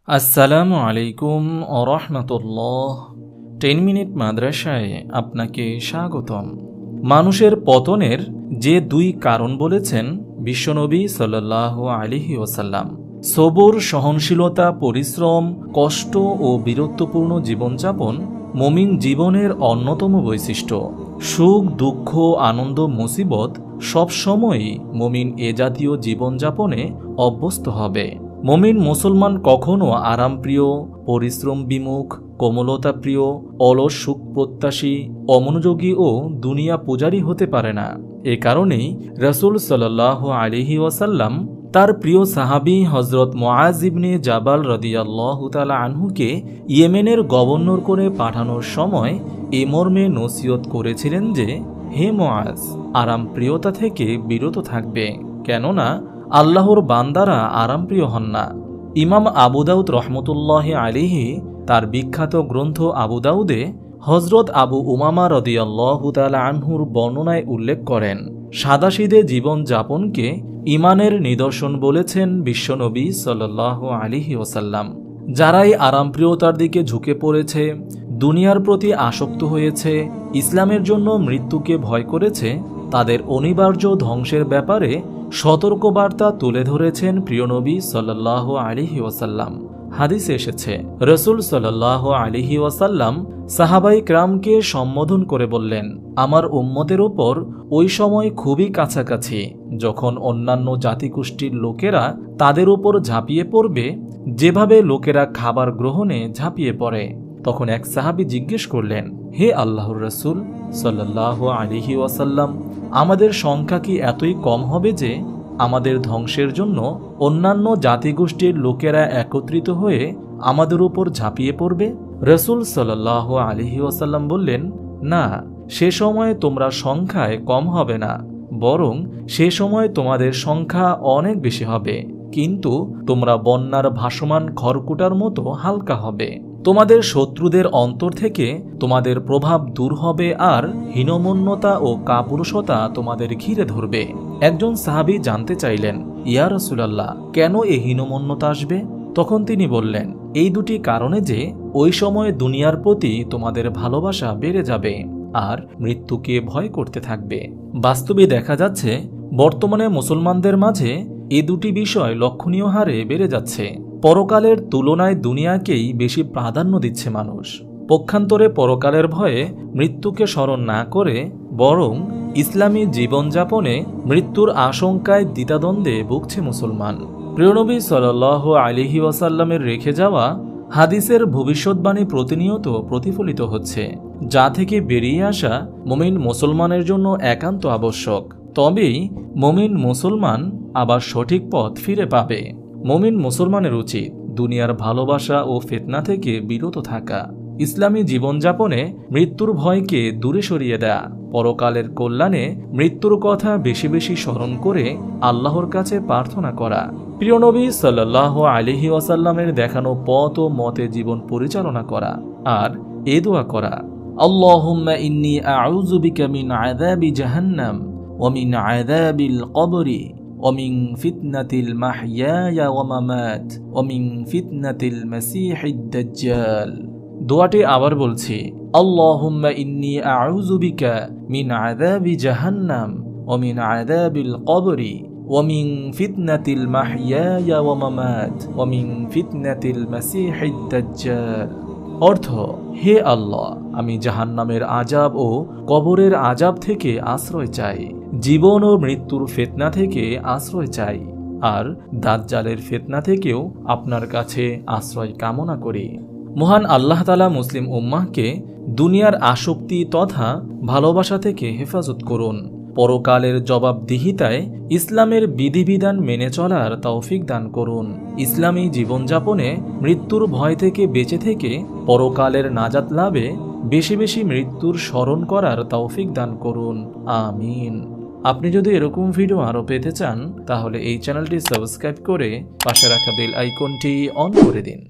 আসসালামু আলাইকুম রাহমাতুল্লাহ। 10 মিনিট মাদ্রাসায় আপনাকে স্বাগতম। মানুষের পতনের যে দুই কারণ বলেছেন বিশ্বনবী সাল্লাল্লাহু আলাইহি ওয়াসাল্লাম: সবর, সহনশীলতা, পরিশ্রম, কষ্ট ও বীরত্বপূর্ণ জীবনযাপন মুমিন জীবনের অন্যতম বৈশিষ্ট্য। সুখ, দুঃখ, আনন্দ, মুসিবত সবসময়ই মুমিন এ জাতীয় জীবনযাপনে অভ্যস্ত হবে। মুমিন মুসলমান কখনো আরামপ্রিয়, পরিশ্রম বিমুখ, কোমলতা প্রিয়, অলস, সুখ প্রত্যাশী, অমনোযোগী ও দুনিয়া পূজারী হতে পারে না। এ কারণেই রাসূল সাল্লাল্লাহু আলাইহি ওয়াসাল্লাম তার প্রিয় সাহাবী হযরত মুআজ ইবনে জাবাল রাদিয়াল্লাহু তাআলা আনহুকে ইয়েমেনের গভর্নর করে পাঠানোর সময় এ মর্মে নসিহত করেছিলেন যে, হে মুআজ, আরামপ্রিয়তা থেকে বিরত থাকবে, কেননা আল্লাহর বান্দারা আরামপ্রিয় হন না। ইমাম আবু দাউদ রহমতুল্লাহি আলাইহি তার বিখ্যাত গ্রন্থ আবু দাউদে হযরত আবু উমামা রাদিয়াল্লাহু তাআলা আনহুর বর্ণনায় উল্লেখ করেন, সাদাসিধে জীবন যাপনকে ঈমানের নিদর্শন বলেছেন বিশ্বনবী সাল্লাল্লাহু আলাইহি ওয়াসাল্লাম। যারাই আরামপ্রিয়তার দিকে ঝুঁকে পড়েছে, দুনিয়ার প্রতি আসক্ত হয়েছে, ইসলামের জন্য মৃত্যুকে ভয় করেছে, তাদের অনিবার্য ধ্বংসের ব্যাপারে সতর্কবার্তা তুলে ধরেছেন প্রিয়নবী সাল্লাল্লাহু আলাইহি ওয়াসাল্লাম। হাদিসে এসেছে, রাসূল সাল্লাল্লাহু আলাইহি ওয়াসাল্লাম সাহাবায়ে কেরামকে সম্বোধন করে বললেন, আমার উম্মতের উপর ওই সময় খুবই কাছাকাছি যখন অন্যান্য জাতিগোষ্ঠীর লোকেরা তাদের উপর ঝাঁপিয়ে পড়বে, যেভাবে লোকেরা খাবার গ্রহণে ঝাঁপিয়ে পড়ে। তখন এক সাহাবী জিজ্ঞেস করলেন, হে আল্লাহর রাসূল সাল্লাল্লাহু আলাইহি ওয়াসাল্লাম, আমাদের সংখ্যা কি এতই কম হবে যে আমাদের ধ্বংসের জন্য অন্যান্য জাতিগোষ্ঠীর লোকেরা একত্রিত হয়ে আমাদের উপর ঝাঁপিয়ে পড়বে? রাসূল সাল্লাল্লাহু আলাইহি ওয়াসাল্লাম বললেন, না, সে সময় তোমরা সংখ্যায় কম হবে না, বরং সে সময় তোমাদের সংখ্যা অনেক বেশি হবে, কিন্তু তোমরা বন্যার ভাসমান খড়কুটার মতো হালকা হবে। তোমাদের শত্রুদের অন্তর থেকে তোমাদের প্রভাব দূর হবে, আর হীনমন্যতা ও কাপুরুষতা তোমাদের ঘিরে ধরবে। একজন সাহাবী জানতে চাইলেন, ইয়া রাসূলুল্লাহ, কেন এই হীনমন্যতা আসবে? তখন তিনি বললেন, এই দুটি কারণে যে ওই সময় দুনিয়ার প্রতি তোমাদের ভালোবাসা বেড়ে যাবে আর মৃত্যুকে ভয় করতে থাকবে। বাস্তবে দেখা যাচ্ছে বর্তমানে মুসলমানদের মাঝে এ দুটি বিষয় লক্ষণীয় হারে বেড়ে যাচ্ছে। পরকালের তুলনায় দুনিয়াকেই বেশি প্রাধান্য দিচ্ছে মানুষ। পক্ষান্তরে পরকালের ভয়ে মৃত্যুকে স্মরণ না করে বরং ইসলামী জীবনযাপনে মৃত্যুর আশঙ্কায় দ্বিধাদ্বন্দ্বে ভুগছে মুসলমান। প্রিয়নবী সাল্লাল্লাহু আলাইহি ওয়াসাল্লামের রেখে যাওয়া হাদিসের ভবিষ্যৎবাণী প্রতিনিয়ত প্রতিফলিত হচ্ছে, যা থেকে বেরিয়ে আসা মুমিন মুসলমানের জন্য একান্ত আবশ্যক। তবেই মুমিন মুসলমান আবার সঠিক পথ ফিরে পাবে। মুমিন মুসলমানের উচিত দুনিয়ার ভালোবাসা ও ফিতনা থেকে বিরত থাকা, ইসলামী জীবনযাপনে মৃত্যুর ভয়কে দূরে সরিয়ে দেয়া, পরকালের কল্যাণে মৃত্যুর কথা বেশি বেশি স্মরণ করে আল্লাহর কাছে প্রার্থনা করা, প্রিয়নবী সাল্লাল্লাহু আলাইহি ওয়াসাল্লামের দেখানো পথ ও মতে জীবন পরিচালনা করা, আর এ দোয়া করা, আল্লাহুম্মা ইন্নী আউযু বিকা মিন আযাবি জাহান্নাম ওয়া মিন আযাবিল কবরি ওয়া মিন ফিতনাতিল মাহইয়া ওয়া মামাত ওয়া মিন ফিতনাতিল মাসীহিদ দাজ্জাল। দোয়াটি আবার বলছি, আল্লাহুম্মা ইন্নী আউযু বিকা মিন আযাবি জাহান্নাম ওয়া মিন আযাবিল কবরি ওয়া মিন ফিতনাতিল মাহইয়া ওয়া মামাত ওয়া মিন ফিতনাতিল মাসীহিদ দাজ্জাল। অর্থ, হে আল্লাহ, আমি জাহান্নামের আযাব ও কবরের আযাব থেকে আশ্রয় চাই, জীবন ও মৃত্যুর ফিতনা থেকে আশ্রয় চাই, আর দাজ্জালের ফিতনা থেকেও আপনার কাছে আশ্রয় কামনা করি। মহান আল্লাহ তাআলা মুসলিম উম্মাহকে দুনিয়ার আসক্তি তথা ভালোবাসা থেকে হেফাজত করুন। পরকালের জবাবদিহিতায় ইসলামের বিধিবিধান মেনে চলার তৌফিক দান করুন। ইসলামী জীবনযাপনে মৃত্যুর ভয় থেকে বেঁচে থেকে পরকালের নাজাত লাভে বেশি বেশি মৃত্যুর স্মরণ করার তৌফিক দান করুন। আমিন। আপনি যদি এরকম ভিডিও আরও পেতে চান তাহলে এই চ্যানেলটি সাবস্ক্রাইব করে পাশে রাখা বেল আইকনটি অন করে দিন।